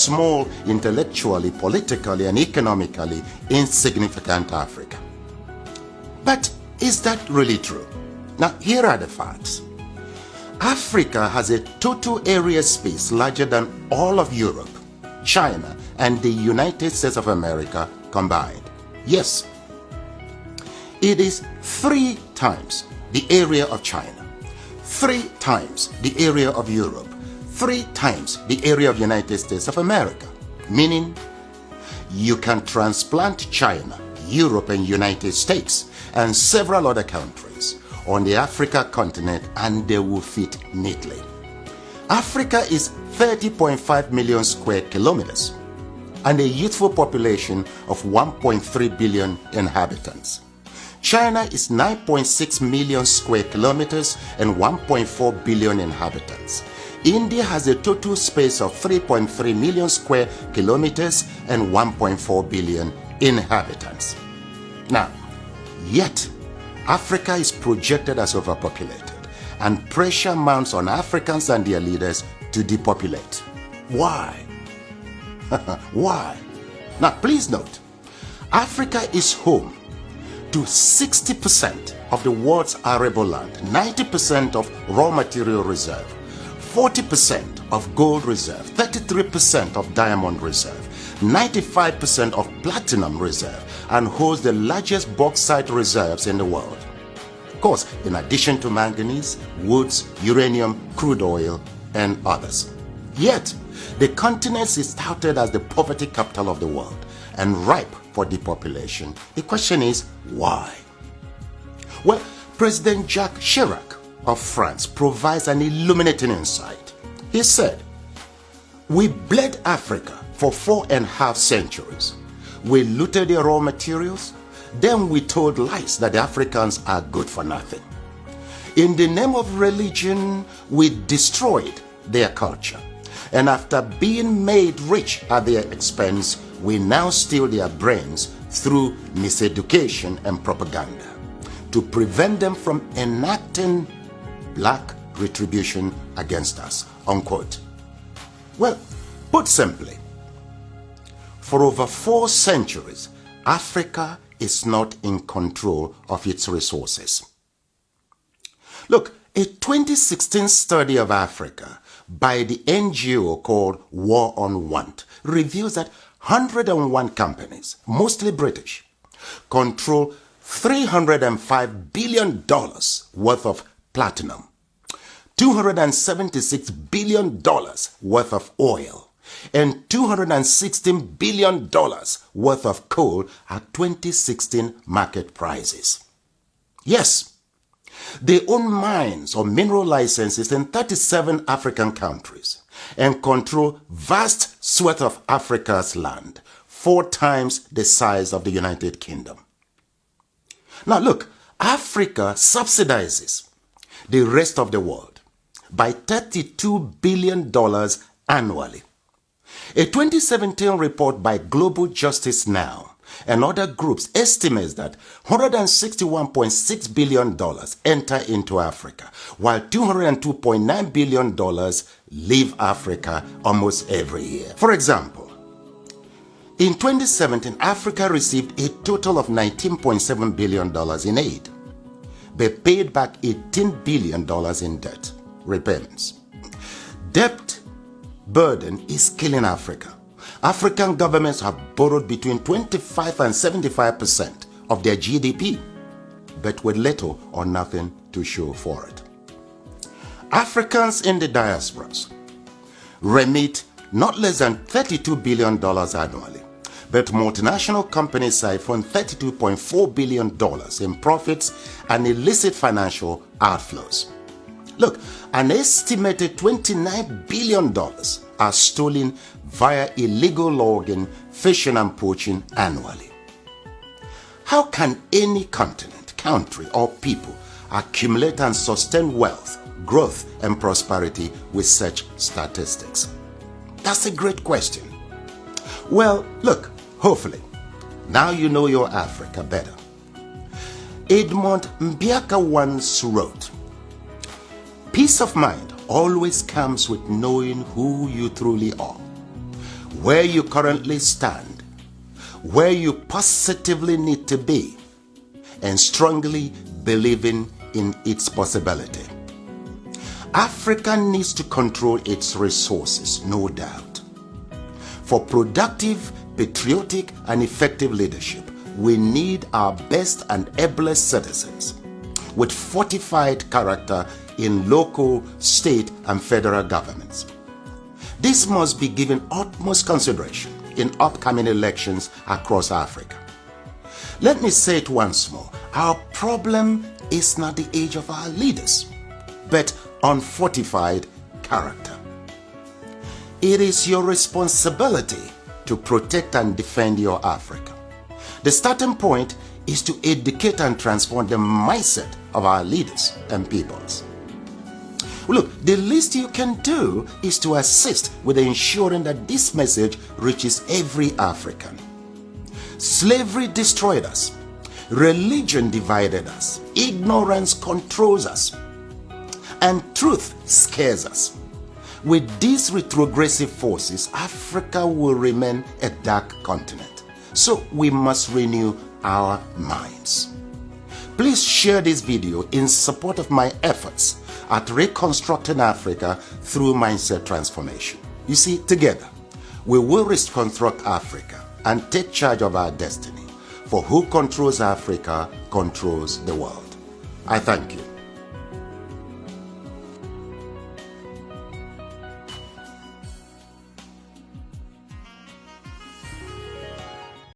small, intellectually, politically, and economically insignificant Africa. But is that really true? Now, here are the facts. Africa has a total area space larger than all of Europe, China, and the United States of America combined. Yes, it is 3 times the area of China, 3 times the area of Europe, 3 times the area of United States of America, meaning you can transplant China, Europe, and United States and several other countries on the Africa continent and they will fit neatly. Africa is 30.5 million square kilometers and a youthful population of 1.3 billion inhabitants. China is 9.6 million square kilometers and 1.4 billion inhabitants. India has a total space of 3.3 million square kilometers and 1.4 billion inhabitants. Now, yet, Africa is projected as overpopulated, and pressure mounts on Africans and their leaders to depopulate. Why? Why? Now, please note, Africa is home to 60% of the world's arable land, 90% of raw material reserve, 40% of gold reserve, 33% of diamond reserve, 95% of platinum reserve, and holds the largest bauxite reserves in the world. Of course, in addition to manganese, woods, uranium, crude oil, and others. Yet, the continent is touted as the poverty capital of the world and ripe for depopulation. The question is, why? Well, President Jacques Chirac of France provides an illuminating insight. He said, "We bled Africa for 4.5 centuries. We looted their raw materials, then we told lies that the Africans are good for nothing. In the name of religion, we destroyed their culture. And after being made rich at their expense, we now steal their brains through miseducation and propaganda to prevent them from enacting black retribution against us," unquote. Well, put simply, for over 4 centuries, Africa is not in control of its resources. Look, a 2016 study of Africa by the NGO called War on Want reveals that 101 companies, mostly British, control $305 billion worth of platinum, $276 billion worth of oil, and $216 billion worth of coal at 2016 market prices. Yes, they own mines or mineral licenses in 37 African countries and control vast swaths of Africa's land, 4 times the size of the United Kingdom. Now look, Africa subsidizes the rest of the world by $32 billion annually. A 2017 report by Global Justice Now and other groups estimates that $161.6 billion enter into Africa, while $202.9 billion leave Africa almost every year. For example, in 2017, Africa received a total of $19.7 billion in aid, but paid back $18 billion in debt repayments. Debt burden is killing Africa. African governments have borrowed between 25 and 75% of their GDP, but with little or nothing to show for it. Africans in the diasporas remit not less than $32 billion annually, but multinational companies siphon $32.4 billion in profits and illicit financial outflows. Look, an estimated $29 billion are stolen via illegal logging, fishing, and poaching annually. How can any continent, country, or people accumulate and sustain wealth, growth, and prosperity with such statistics? That's a great question. Well, look, hopefully, now you know your Africa better. Edmund Mbiaka once wrote, "Peace of mind always comes with knowing who you truly are. where you currently stand, where you positively need to be, and strongly believing in its possibility. Africa needs to control its resources, no doubt. For productive, patriotic, and effective leadership, we need our best and ablest citizens with fortified character in local, state, and federal governments. This must be given utmost consideration in upcoming elections across Africa. Let me say it once more. Our problem is not the age of our leaders, but unfortified character. It is your responsibility to protect and defend your Africa. The starting point is to educate and transform the mindset of our leaders and peoples. Look, the least you can do is to assist with ensuring that this message reaches every African. Slavery destroyed us. Religion divided us. Ignorance controls us. And truth scares us. With these retrogressive forces, Africa will remain a dark continent. So we must renew our minds. Please share this video in support of my efforts at reconstructing Africa through mindset transformation. You see, together, we will reconstruct Africa and take charge of our destiny. For who controls Africa controls the world. I thank you.